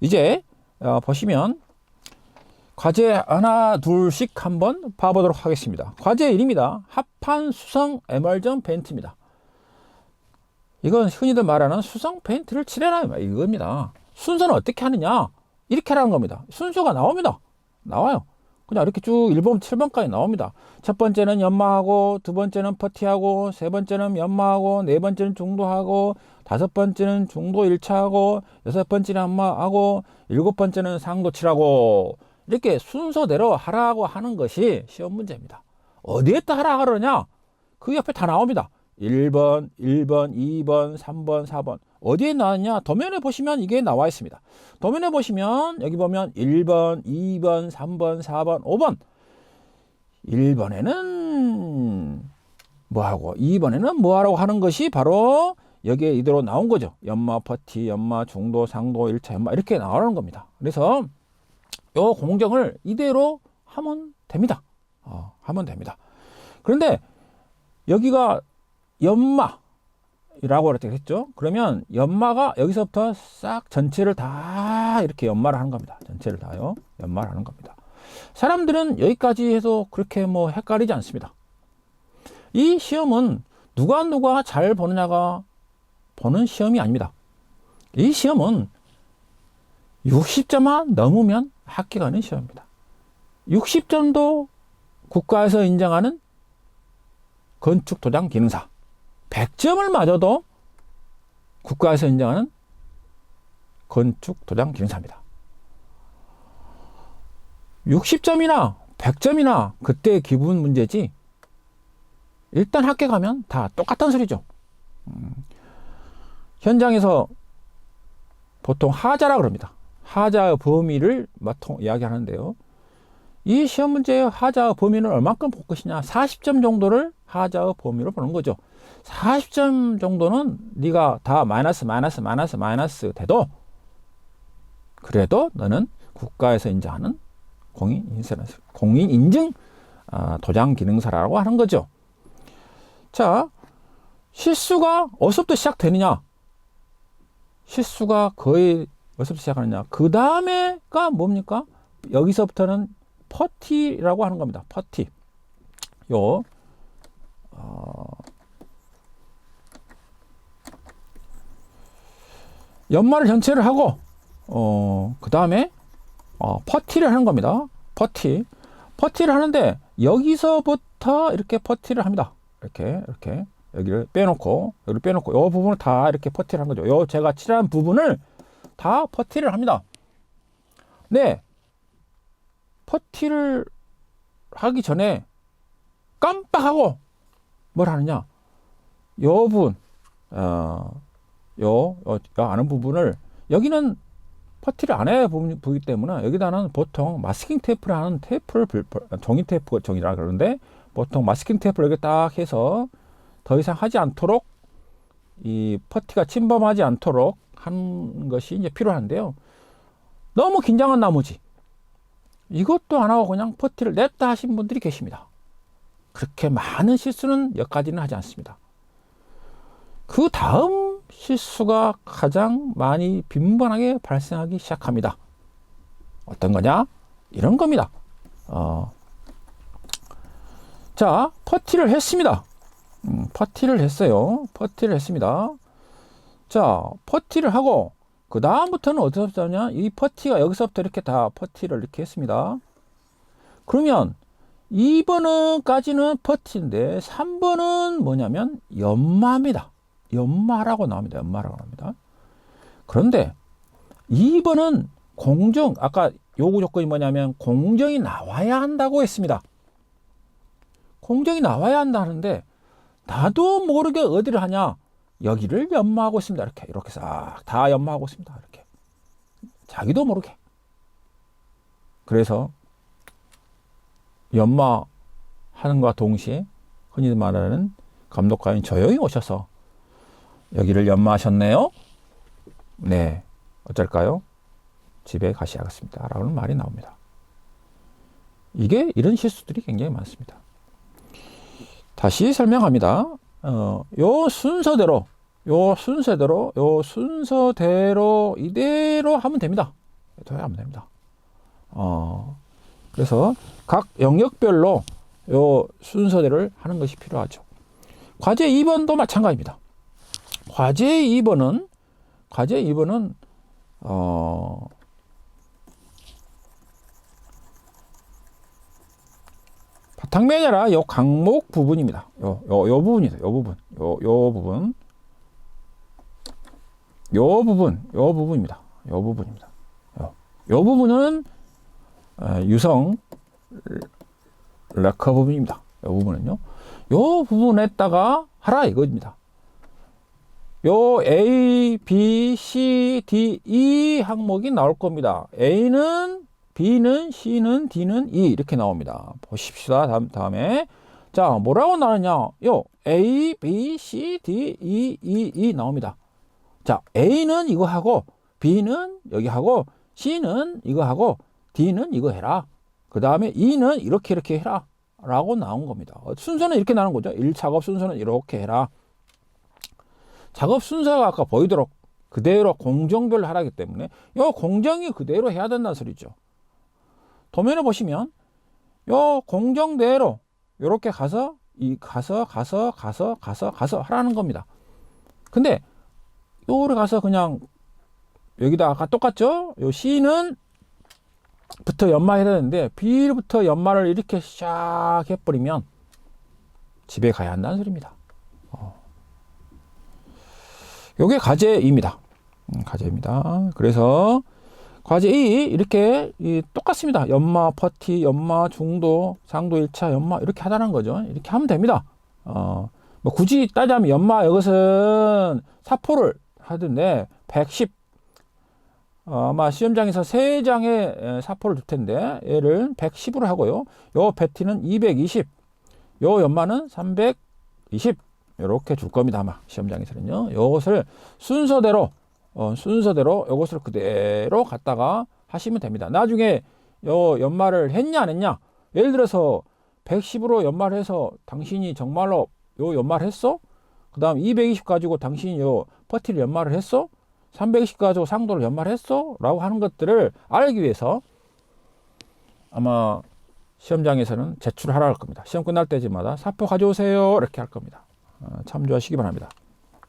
이제 보시면 과제 하나 둘씩 한번 봐보도록 하겠습니다. 과제 1입니다. 합판 수성 에멀전 페인트입니다. 이건 흔히들 말하는 수성 페인트를 칠해라 이겁니다. 순서는 어떻게 하느냐, 이렇게 하라는 겁니다. 순서가 나옵니다. 나와요. 그냥 이렇게 쭉 1번 7번까지 나옵니다. 첫 번째는 연마하고, 두 번째는 퍼티하고, 세 번째는 연마하고, 네 번째는 중도하고, 다섯 번째는 중도 1차하고, 여섯 번째는 연마하고, 일곱 번째는 상도 칠하고, 이렇게 순서대로 하라고 하는 것이 시험 문제입니다. 어디에다 하라 그러냐? 그 옆에 다 나옵니다. 1번, 2번, 3번, 4번. 어디에 나왔냐? 도면에 보시면 이게 나와 있습니다. 도면에 보시면 여기 보면 1번, 2번, 3번, 4번, 5번. 1번에는 뭐하고 2번에는 뭐하라고 하는 것이 바로 여기에 이대로 나온 거죠. 연마, 퍼티, 연마, 중도, 상도, 1차, 연마 이렇게 나오는 겁니다. 그래서 요 공정을 이대로 하면 됩니다. 하면 됩니다. 그런데 여기가 연마라고 그렇게 했죠. 그러면 연마가 여기서부터 싹 전체를 다 이렇게 연마를 하는 겁니다. 전체를 다요. 연마를 하는 겁니다. 사람들은 여기까지 해도 그렇게 뭐 헷갈리지 않습니다. 이 시험은 누가 잘 보느냐가 보는 시험이 아닙니다. 이 시험은 60점만 넘으면 합격하는 시험입니다. 60점도 국가에서 인정하는 건축 도장 기능사, 100점을 맞아도 국가에서 인정하는 건축 도장 기능사입니다. 60점이나 100점이나 그때 기분 문제지, 일단 합격하면 다 똑같은 소리죠. 현장에서 보통 하자라 그럽니다. 하자의 범위를 이야기하는데요. 이 시험 문제의 하자의 범위는 얼마큼 볼 것이냐, 40점 정도를 하자의 범위로 보는 거죠. 40점 정도는 네가 다 마이너스 돼도 그래도 너는 국가에서 인정하는 공인 인증 도장 기능사라고 하는 거죠. 자, 실수가 어디서부터 시작되느냐? 실수가 거의 어디서부터 시작하느냐? 그 다음에가 뭡니까? 여기서부터는 퍼티라고 하는 겁니다. 퍼티. 연마를 전체를 하고, 그 다음에, 퍼티를 하는 겁니다. 퍼티를 하는데, 여기서부터 이렇게 퍼티를 합니다. 이렇게. 여기를 빼놓고, 요 부분을 다 이렇게 퍼티를 한 거죠. 요 제가 칠한 부분을 다 퍼티를 합니다. 네. 퍼티를 하기 전에 깜빡하고 뭘 하느냐? 요 부분, 아는 부분을, 여기는 퍼티를 안 해 보기 때문에 여기다는 보통 마스킹 테이프라는 종이 테이프종이라 그러는데, 보통 마스킹 테이프를 여기 딱 해서 더 이상 하지 않도록, 이 퍼티가 침범하지 않도록 하는 것이 이제 필요한데요. 너무 긴장한 나머지 이것도 안 하고 그냥 퍼티를 냈다 하신 분들이 계십니다. 그렇게 많은 실수는 여기까지는 하지 않습니다. 그 다음 실수가 가장 많이 빈번하게 발생하기 시작합니다. 어떤 거냐? 이런 겁니다. 자, 퍼티를 했습니다. 퍼티를 했어요. 퍼티를 했습니다. 자, 퍼티를 하고 그 다음부터는 어디서부터 하냐? 이 퍼티가 여기서부터 이렇게 다 퍼티를 이렇게 했습니다. 그러면 2번까지는 퍼티인데 3번은 뭐냐면 연마입니다. 연마라고 나옵니다. 그런데 2번은 공정, 아까 요구 조건이 뭐냐면 공정이 나와야 한다고 했습니다. 공정이 나와야 한다 하는데, 나도 모르게 어디를 하냐? 여기를 연마하고 있습니다. 이렇게 싹 다 연마하고 있습니다. 이렇게. 자기도 모르게. 그래서 연마하는과 동시에 흔히 말하는 감독관이 조용히 오셔서 여기를 연마하셨네요. 네. 어쩔까요? 집에 가셔야겠습니다. 라는 말이 나옵니다. 이런 실수들이 굉장히 많습니다. 다시 설명합니다. 요 순서대로 이대로 하면 됩니다. 하면 됩니다. 그래서 각 영역별로 요 순서대로 하는 것이 필요하죠. 과제 2번도 마찬가지입니다. 과제 2번은 바탕면이 아니라 요 강목 부분입니다. 요 부분이다. 요 부분입니다. 요 부분은 유성 래커 부분입니다. 요 부분은요. 요 부분에다가 하라 이겁니다. 요 A, B, C, D, E 항목이 나올 겁니다. A는, B는, C는, D는 E 이렇게 나옵니다. 보십시다. 다음에 자 뭐라고 나오냐? 요 A, B, C, D, E 나옵니다. 자 A는 이거 하고 B는 여기 하고 C는 이거 하고 D는 이거 해라. 그 다음에 E는 이렇게 해라 라고 나온 겁니다. 순서는 이렇게 나오는 거죠. 1작업 순서는 이렇게 해라. 작업 순서가 아까 보이도록 그대로 공정별로 하라기 때문에 이 공정이 그대로 해야 된다는 소리죠. 도면에 보시면 이 공정대로 이렇게 가서 하라는 겁니다. 근데 요를 가서 그냥 여기다 아까 똑같죠? 요 C는 부터 연마해야 되는데 B부터 연마를 이렇게 샥 해버리면 집에 가야 한다는 소리입니다. 요게 과제입니다. 과제입니다. 그래서 과제 2 이렇게 똑같습니다. 연마, 퍼티, 연마, 중도, 상도 1차, 연마 이렇게 하다는 거죠. 이렇게 하면 됩니다. 뭐 굳이 따지자면 연마 이것은 사포를 하던데 110 아마 시험장에서 3장의 사포를 줄 텐데 얘를 110으로 하고요. 요 배티는 220, 요 연마는 320 이렇게 줄 겁니다. 아마 시험장에서는요. 요것을 순서대로 요것을 그대로 갖다가 하시면 됩니다. 나중에 요 연마를 했냐 안 했냐, 예를 들어서 110으로 연마를 해서 당신이 정말로 요 연마를 했어? 그 다음 220 가지고 당신이 요 퍼티를 연마를 했어? 320 가지고 상도를 연마를 했어? 라고 하는 것들을 알기 위해서 아마 시험장에서는 제출하라 할 겁니다. 시험 끝날 때마다 사포 가져오세요 이렇게 할 겁니다. 참조하시기 바랍니다.